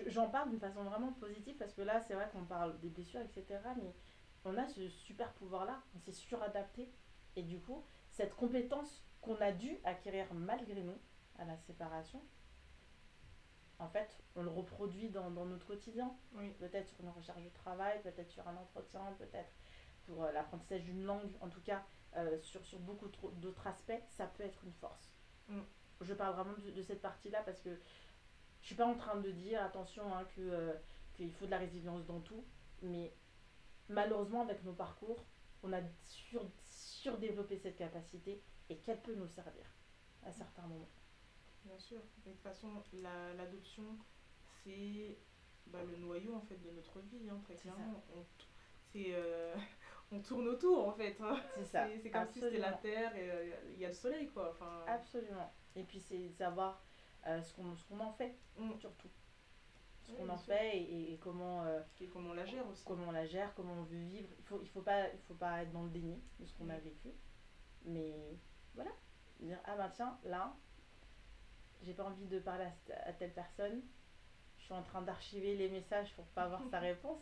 j'en parle d'une façon vraiment positive parce que là, c'est vrai qu'on parle des blessures, etc. Mais on a ce super pouvoir-là, on s'est suradapté. Et du coup, cette compétence qu'on a dû acquérir malgré nous à la séparation, en fait, on le reproduit dans notre quotidien. Peut-être sur une recherche de travail, peut-être sur un entretien, peut-être pour l'apprentissage d'une langue. En tout cas, sur beaucoup d'autres aspects, ça peut être une force. Je parle vraiment de cette partie-là parce que je suis pas en train de dire, attention, hein, qu'il faut de la résilience dans tout, mais malheureusement, avec nos parcours, on a surdéveloppé cette capacité et qu'elle peut nous servir à certains moments. Bien sûr. De toute façon, l'adoption, c'est le noyau en fait de notre vie, hein, très clairement. On tourne autour en fait. Hein. C'est ça. C'est comme si c'était la terre et il y a le soleil, quoi. Enfin... Absolument. Et puis c'est savoir ce qu'on en fait, surtout. Ce qu'on en fait et comment... et comment on la gère aussi. Comment on la gère, comment on veut vivre. Il faut pas être dans le déni de ce qu'on a vécu. Mais voilà. Dire, ah bah tiens, là, j'ai pas envie de parler à telle personne. Je suis en train d'archiver les messages pour pas avoir sa réponse.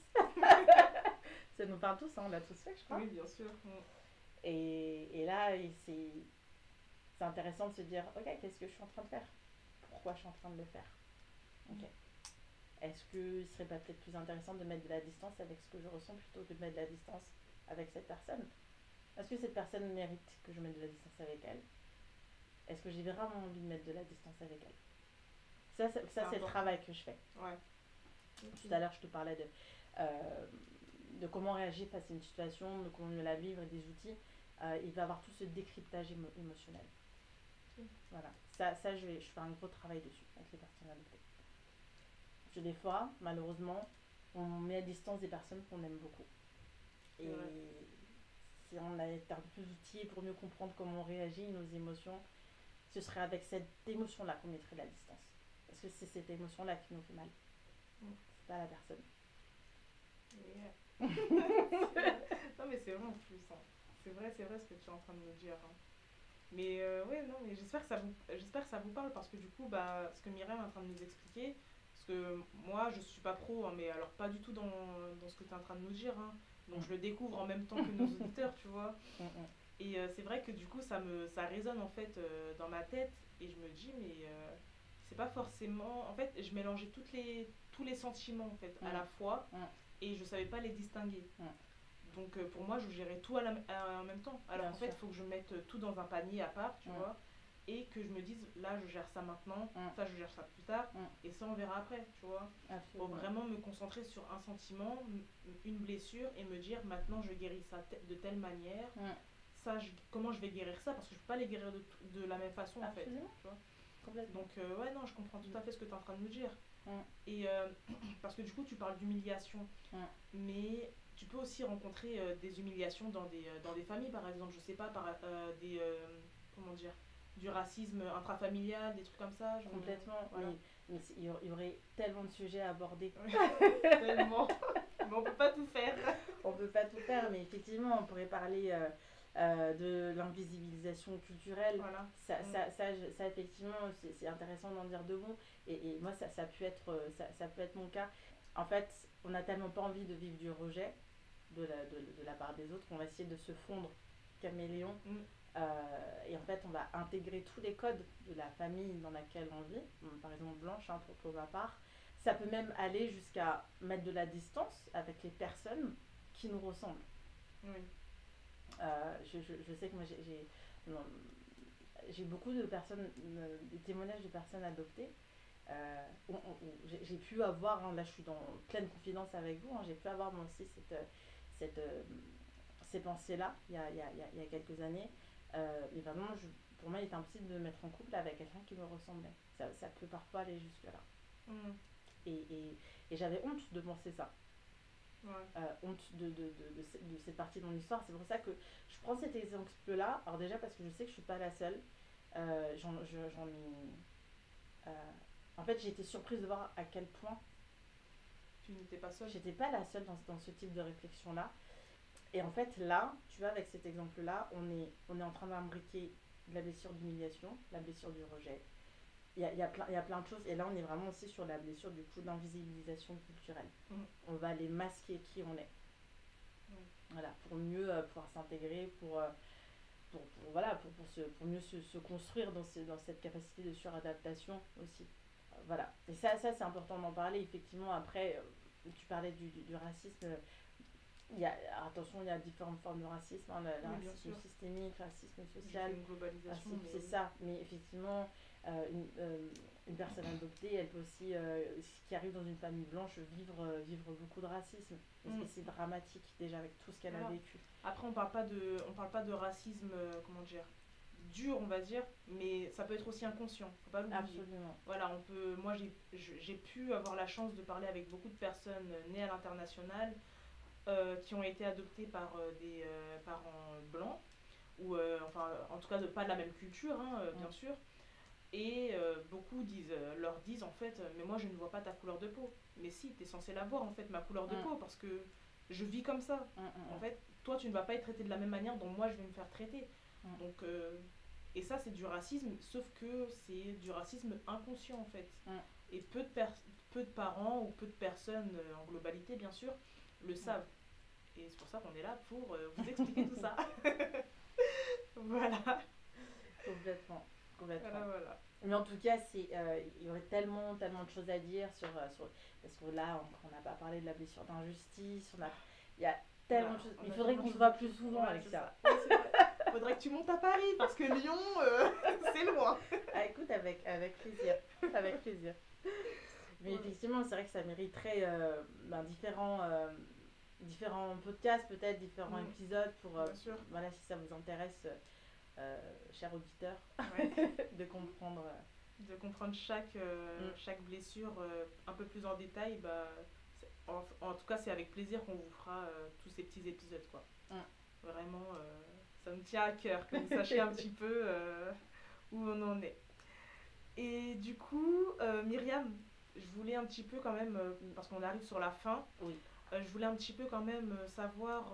Ça nous parle tous, hein, on l'a tous fait, je crois. Oui, bien sûr. Et là, c'est intéressant de se dire, ok, qu'est-ce que je suis en train de faire? Pourquoi je suis en train de le faire? Ok. Est-ce qu'il serait pas peut-être plus intéressant de mettre de la distance avec ce que je ressens plutôt que de mettre de la distance avec cette personne? Est-ce que cette personne mérite que je mette de la distance avec elle? Est-ce que j'ai vraiment envie de mettre de la distance avec elle? Ça c'est le travail que je fais. Ouais. Tout à l'heure, je te parlais de comment réagir face à une situation, de comment mieux la vivre et des outils. Il va avoir tout ce décryptage émotionnel. Voilà, je fais un gros travail dessus avec les personnes adoptées. Parce que des fois, malheureusement, on met à distance des personnes qu'on aime beaucoup. Et si on a été un peu plus outillé pour mieux comprendre comment on réagit, nos émotions, ce serait avec cette émotion-là qu'on mettrait la distance. Parce que c'est cette émotion-là qui nous fait mal. C'est pas la personne. Non mais c'est vrai en plus. Hein. C'est vrai ce que tu es en train de me dire. Hein. Mais ouais, non, mais j'espère que ça vous parle parce que du coup, bah, ce que Myriam est en train de nous expliquer, parce que moi, je suis pas pro, hein, mais alors pas du tout dans ce que tu es en train de nous dire. Hein. Donc je le découvre en même temps que nos auditeurs, tu vois. Et c'est vrai que du coup, ça résonne en fait dans ma tête et je me dis, mais c'est pas forcément. En fait, je mélangeais tous les sentiments en fait à la fois et je savais pas les distinguer. Donc pour moi, je gérais tout en même temps. Alors en fait, il faut que je mette tout dans un panier à part, tu vois, et que je me dise, là, je gère ça maintenant, ça, je gère ça plus tard, et ça, on verra après, tu vois. Pour vraiment me concentrer sur un sentiment, une blessure, et me dire, maintenant, je guéris ça de telle manière. Ça, comment je vais guérir ça, parce que je peux pas les guérir de la même façon, en fait. Tu vois. Donc ouais, non, je comprends tout à fait ce que tu es en train de nous dire. Et parce que du coup, tu parles d'humiliation, mais tu peux aussi rencontrer des humiliations dans des familles, par exemple, je sais pas, comment dire, du racisme intrafamilial, des trucs comme ça. Complètement, voilà. Mais il y aurait tellement de sujets à aborder. Tellement, mais on peut pas tout faire. On peut pas tout faire, mais effectivement, on pourrait parler de l'invisibilisation culturelle. Voilà. Ça effectivement, c'est intéressant d'en dire deux mots. Et moi, ça peut être mon cas. En fait, on n'a tellement pas envie de vivre du rejet de la part des autres qu'on va essayer de se fondre caméléon. Et en fait, on va intégrer tous les codes de la famille dans laquelle on vit. Par exemple, Blanche, hein, pour ma part. Ça peut même aller jusqu'à mettre de la distance avec les personnes qui nous ressemblent. Je sais que moi, j'ai beaucoup de personnes, des témoignages de personnes adoptées. J'ai pu avoir, là je suis dans pleine confidence avec vous, j'ai pu avoir moi aussi ces pensées-là il y a quelques années. Mais vraiment, pour moi, il était impossible de me mettre en couple avec quelqu'un qui me ressemblait. Ça peut parfois aller jusque-là. Et j'avais honte de penser ça. Honte de cette partie de mon histoire. C'est pour ça que je prends cet exemple-là. Alors déjà parce que je sais que je suis pas la seule. En fait, j'ai été surprise de voir à quel point tu n'étais pas seule. J'étais pas la seule dans ce type de réflexion-là. Et en fait, là, tu vois, avec cet exemple-là, on est en train d'imbriquer la blessure d'humiliation, la blessure du rejet. Il y a plein de choses. Et là, on est vraiment aussi sur la blessure du coup d'invisibilisation culturelle. On va aller masquer qui on est. Voilà, pour mieux pouvoir s'intégrer, pour mieux se construire dans cette capacité de suradaptation aussi. Voilà. Et ça c'est important d'en parler. Effectivement, après, tu parlais du racisme. Attention, il y a différentes formes de racisme, le racisme systémique, le racisme social, une globalisation, c'est ça, mais effectivement une personne adoptée, elle peut aussi, qui arrive dans une famille blanche, vivre beaucoup de racisme, parce que c'est dramatique déjà avec tout ce qu'elle a vécu. Après, on parle pas de racisme, comment dire, dur, on va dire, mais ça peut être aussi inconscient, faut pas l'oublier. Absolument. Voilà, moi j'ai pu avoir la chance de parler avec beaucoup de personnes nées à l'international, qui ont été adoptés par des parents blancs, ou enfin en tout cas pas de la même culture, bien sûr. Et beaucoup leur disent en fait, mais moi je ne vois pas ta couleur de peau. Mais si, tu es censé la voir en fait, ma couleur de peau, parce que je vis comme ça. En fait, toi tu ne vas pas être traité de la même manière dont moi je vais me faire traiter. Donc, et ça c'est du racisme, sauf que c'est du racisme inconscient en fait. Et peu de parents ou peu de personnes, en globalité bien sûr, le savent. Et c'est pour ça qu'on est là pour vous expliquer tout ça. Voilà. Complètement. Voilà. Mais en tout cas, il y aurait tellement de choses à dire sur parce que là, on n'a pas parlé de la blessure d'injustice, il y a tellement de choses. Il faudrait qu'on se voit plus souvent avec ça. Il faudrait que tu montes à Paris parce que Lyon, c'est loin. Ah, écoute, avec plaisir. Avec plaisir. Mais effectivement, c'est vrai que ça mériterait différents podcasts, peut-être différents épisodes pour, Bien sûr. voilà, si ça vous intéresse, cher auditeur, Ouais. de comprendre. De comprendre chaque blessure un peu plus en détail, bah, en tout cas, c'est avec plaisir qu'on vous fera tous ces petits épisodes, quoi. Vraiment, ça me tient à cœur que vous sachiez un petit peu où on en est. Et du coup, Myriam, je voulais un petit peu quand même, parce qu'on arrive sur la fin, Oui. je voulais un petit peu quand même savoir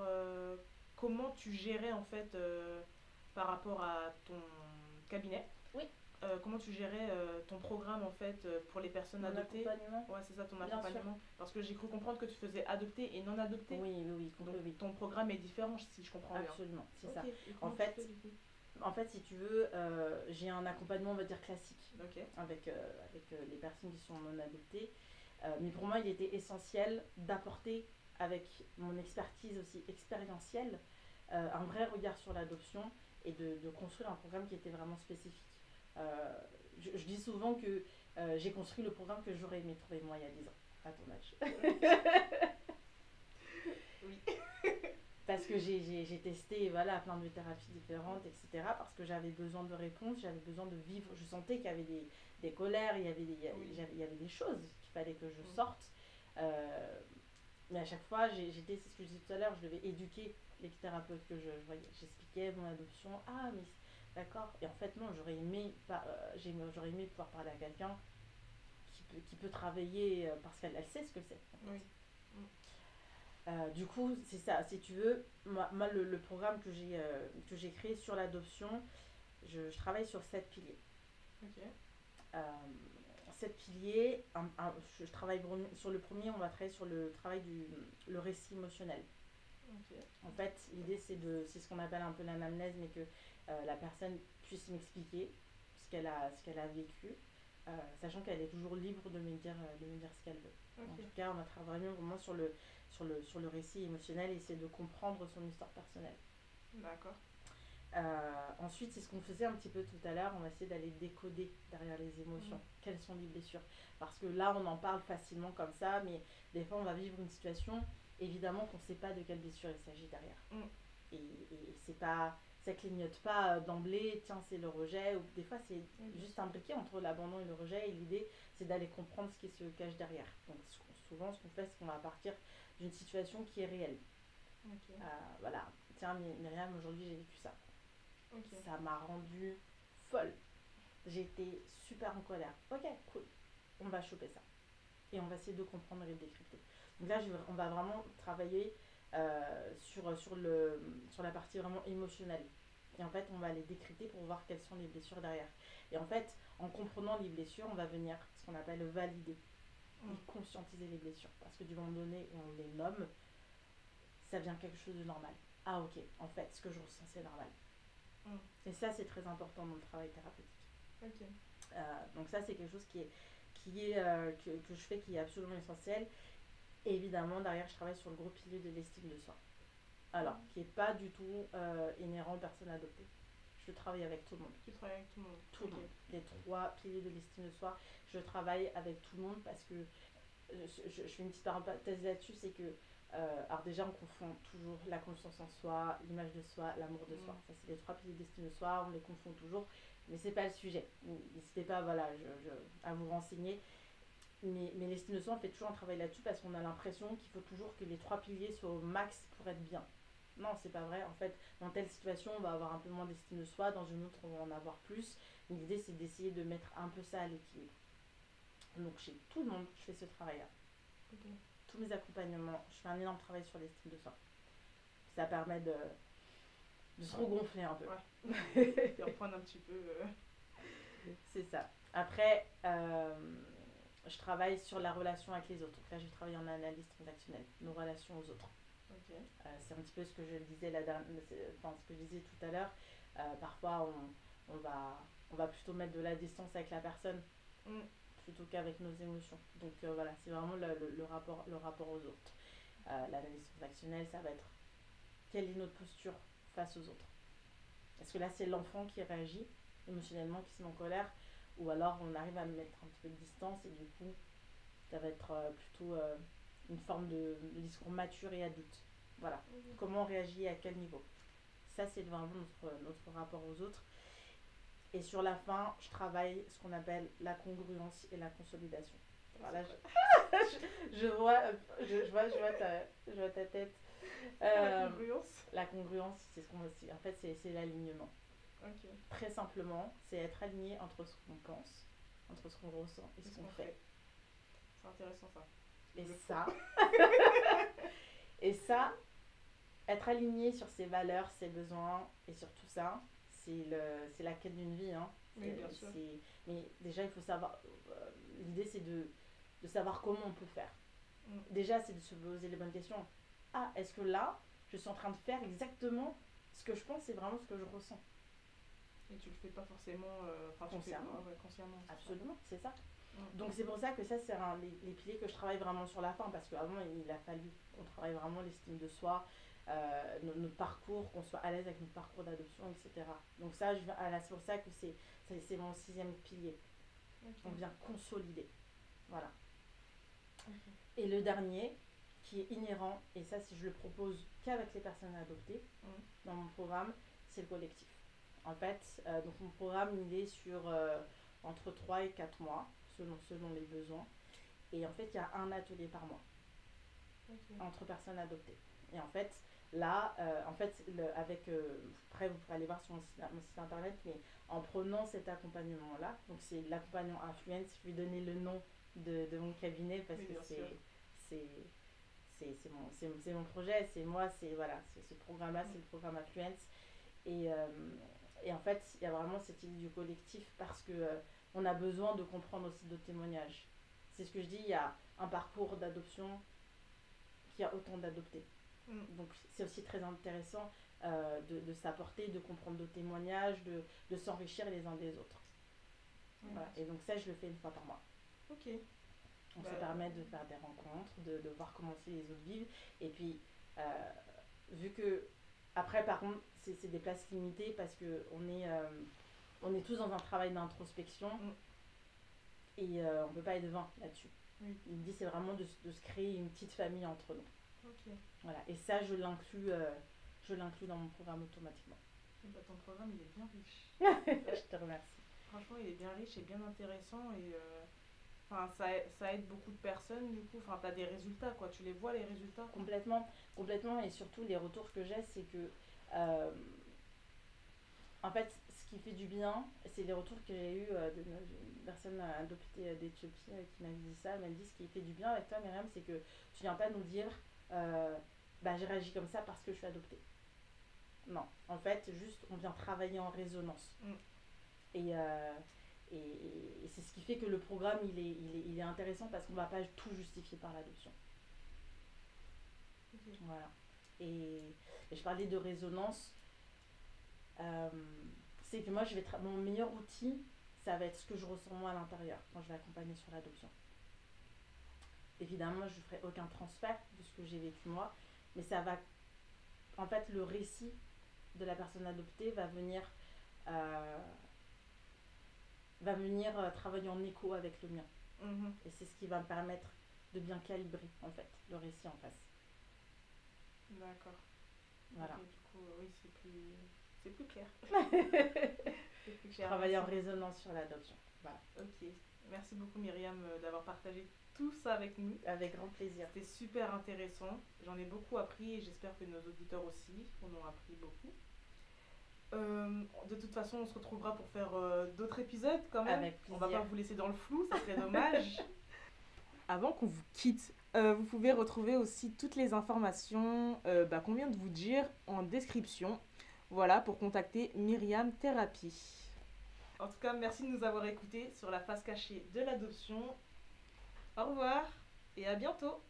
comment tu gérais en fait par rapport à ton cabinet. Oui. Comment tu gérais ton programme en fait pour les personnes Mon adoptées. accompagnement. Ouais, c'est ça, ton Bien accompagnement. sûr. Parce que j'ai cru comprendre que tu faisais adopter et non adopter. Oui, Donc oui. ton programme est différent si je comprends bien. Absolument, c'est Ok. ça. Et En comment tu fait, fais, du coup si tu veux, j'ai un accompagnement, on va dire, classique Ok. avec, les personnes qui sont non adoptées. Mais pour moi, il était essentiel d'apporter, avec mon expertise aussi expérientielle, un vrai regard sur l'adoption et de construire un programme qui était vraiment spécifique. Je dis souvent que j'ai construit le programme que j'aurais aimé trouver moi il y a 10 ans, à ton âge. Oui. Parce que j'ai testé, voilà, plein de thérapies différentes, etc. Parce que j'avais besoin de réponses, j'avais besoin de vivre. Je sentais qu'il y avait des colères, il y avait il y avait des choses qu'il fallait que je sorte. Mais à chaque fois, c'est ce que je disais tout à l'heure, je devais éduquer les thérapeutes que je voyais. J'expliquais mon adoption. Ah, mais d'accord. Et en fait, non, j'aurais aimé pouvoir parler à quelqu'un qui peut travailler parce qu'elle sait ce que c'est. En fait. Oui. Du coup, c'est ça. Si tu veux, moi le programme que j'ai créé sur l'adoption, je travaille sur 7 piliers. Ok. 7 piliers. Je travaille sur le premier, on va travailler sur le travail le récit émotionnel. Ok. En fait, l'idée c'est ce qu'on appelle un peu l'anamnèse, mais que la personne puisse m'expliquer ce qu'elle a vécu, sachant qu'elle est toujours libre de me dire ce qu'elle veut. Ok. En tout cas, on va travailler vraiment sur le récit émotionnel et essayer de comprendre son histoire personnelle. D'accord. Ensuite, c'est ce qu'on faisait un petit peu tout à l'heure, on va essayer d'aller décoder derrière les émotions. Quelles sont les blessures? Parce que là, on en parle facilement comme ça, mais des fois, on va vivre une situation, évidemment qu'on ne sait pas de quelle blessure il s'agit derrière. Et c'est pas, ça clignote pas d'emblée, tiens, c'est le rejet, ou des fois, c'est juste imbriqué entre l'abandon et le rejet, et l'idée, c'est d'aller comprendre ce qui se cache derrière. Donc, souvent, ce qu'on fait, c'est qu'on va partir d'une situation qui est réelle. Ok. Voilà, tiens, Myriam, aujourd'hui, j'ai vécu ça. Ok. Ça m'a rendue folle. J'étais super en colère. Ok, cool. On va choper ça. Et on va essayer de comprendre et de décrypter. Donc là, on va vraiment travailler sur la partie vraiment émotionnelle. Et en fait, on va les décrypter pour voir quelles sont les blessures derrière. Et en fait, en comprenant les blessures, on va venir ce qu'on appelle valider et conscientiser les blessures. Parce que du moment donné où on les nomme, ça devient quelque chose de normal. Ah ok, en fait, ce que je ressens, c'est normal. Et ça, c'est très important dans le travail thérapeutique. Ok. Donc ça, c'est quelque chose que je fais, qui est absolument essentiel. Et évidemment, derrière, je travaille sur le gros pilier de l'estime de soi. Alors, qui n'est pas du tout inhérent aux personnes adoptées. Je travaille avec tout le monde. Tu travailles avec tout le monde. Tout le monde. Les 3 piliers de l'estime de soi, je travaille avec tout le monde parce que je fais une petite parenthèse là-dessus, c'est que alors déjà, on confond toujours la confiance en soi, l'image de soi, l'amour de soi. Ça, c'est les 3 piliers d'estime de soi, on les confond toujours, mais c'est pas le sujet. N'hésitez pas, voilà, à vous renseigner. Mais l'estime de soi, on fait toujours un travail là-dessus parce qu'on a l'impression qu'il faut toujours que les 3 piliers soient au max pour être bien. Non, c'est pas vrai. En fait, dans telle situation, on va avoir un peu moins d'estime de soi, dans une autre, on va en avoir plus. L'idée, c'est d'essayer de mettre un peu ça à l'équilibre. Donc, chez tout le monde, je fais ce travail-là. Okay. Tous mes accompagnements, je fais un énorme travail sur l'estime de soi. Ça permet de se regonfler un peu. Ouais. Et reprendre un petit peu. C'est ça. Après, je travaille sur la relation avec les autres. Donc là, je travaille en analyse transactionnelle, nos relations aux autres. Okay. C'est un petit peu ce que je disais ce que je disais tout à l'heure. Parfois, on va plutôt mettre de la distance avec la personne plutôt qu'avec nos émotions. Donc voilà, c'est vraiment le rapport aux autres. L'analyse transactionnelle, ça va être quelle est notre posture face aux autres. Est-ce que là, c'est l'enfant qui réagit émotionnellement, qui se met en colère, ou alors on arrive à mettre un petit peu de distance et du coup, ça va être plutôt une forme de discours mature et adulte. Voilà. Mhm. Comment on réagit et à quel niveau. Ça, c'est vraiment notre rapport aux autres. Et sur la fin, je travaille ce qu'on appelle la congruence et la consolidation. Voilà, je vois ta tête. La congruence. La congruence, c'est ce qu'on en fait, c'est l'alignement. Ok. Très simplement, c'est être aligné entre ce qu'on pense, entre ce qu'on ressent et ce qu'on fait. C'est intéressant ça. Et ça, et ça, être aligné sur ses valeurs, ses besoins et sur tout ça, c'est la quête d'une vie. Hein. Oui, bien sûr. Mais déjà, il faut savoir. L'idée, c'est de savoir comment on peut faire. Mm. Déjà, c'est de se poser les bonnes questions. Ah, est-ce que là, je suis en train de faire exactement ce que je pense, c'est vraiment ce que je ressens. Et tu le fais pas forcément consciemment. Consciemment. Absolument, c'est ça. Mm. Donc c'est pour ça que ça, c'est les piliers que je travaille vraiment sur la fin, parce qu'avant, il a fallu qu'on travaille vraiment l'estime de soi, notre parcours, qu'on soit à l'aise avec notre parcours d'adoption, etc. Donc ça, c'est pour ça que c'est mon 6e pilier. Okay. On vient consolider. Voilà. Okay. Et le dernier, qui est inhérent, et ça, si je le propose qu'avec les personnes adoptées, dans mon programme, c'est le collectif. En fait, donc mon programme, il est sur entre 3 et 4 mois, selon les besoins. Et en fait, il y a un atelier par mois, okay, entre personnes adoptées. Et en fait, là, après, vous pourrez aller voir sur mon site internet, mais en prenant cet accompagnement-là, donc c'est l'accompagnement Influence, je vais donner le nom de mon cabinet parce que c'est mon projet, c'est moi, c'est ce programme-là, c'est le programme Influence. Et en fait, il y a vraiment cette idée du collectif parce que on a besoin de comprendre aussi d'autres témoignages. C'est ce que je dis, il y a un parcours d'adoption qui a autant d'adoptés. Donc c'est aussi très intéressant de s'apporter, de comprendre d'autres témoignages, de s'enrichir les uns des autres. Voilà. Et donc ça, je le fais une fois par mois. Ok. Donc ça permet de faire des rencontres, de voir comment aussi les autres vivent. Et puis, vu que, après par contre, c'est des places limitées parce qu'on est tous dans un travail d'introspection et on ne peut pas être 20 là-dessus. Oui. L'idée, c'est vraiment de se créer une petite famille entre nous. Ok. Voilà. Et ça, je l'inclus dans mon programme automatiquement. Bah, ton programme, il est bien riche. Je te remercie. Franchement, il est bien riche et bien intéressant et ça aide beaucoup de personnes du coup. Enfin, tu as des résultats quoi, tu les vois les résultats. Complètement et surtout les retours que j'ai, c'est que en fait, ce qui fait du bien, c'est les retours que j'ai eu d'une personne adoptée d'Éthiopie qui m'a dit ça. Elle m'a dit ce qui fait du bien avec toi, Myriam, c'est que tu viens pas nous dire j'ai réagi comme ça parce que je suis adoptée. Non, en fait, juste on vient travailler en résonance. Et c'est ce qui fait que le programme il est intéressant parce qu'on ne va pas tout justifier par l'adoption. Okay. Voilà. Et je parlais de résonance. C'est que moi, mon meilleur outil, ça va être ce que je ressens moi à l'intérieur quand je vais accompagner sur l'adoption. Évidemment, je ne ferai aucun transfert de ce que j'ai vécu moi, mais ça va. En fait, le récit de la personne adoptée va venir travailler en écho avec le mien. Et c'est ce qui va me permettre de bien calibrer en fait le récit en face. D'accord. Voilà. Okay, du coup, oui, c'est plus clair. C'est plus clair. Travailler en résonance sur l'adoption. Voilà. Ok. Merci beaucoup Myriam d'avoir partagé tout ça avec nous. Avec grand plaisir. C'était super intéressant. J'en ai beaucoup appris et j'espère que nos auditeurs aussi en ont appris beaucoup. De toute façon, on se retrouvera pour faire d'autres épisodes quand même. Avec plaisir. On va pas vous laisser dans le flou, ça serait dommage. Avant qu'on vous quitte, vous pouvez retrouver aussi toutes les informations qu'on vient de vous dire en description. Voilà, pour contacter Myriam Thérapie. En tout cas, merci de nous avoir écoutés sur la face cachée de l'adoption. Au revoir et à bientôt.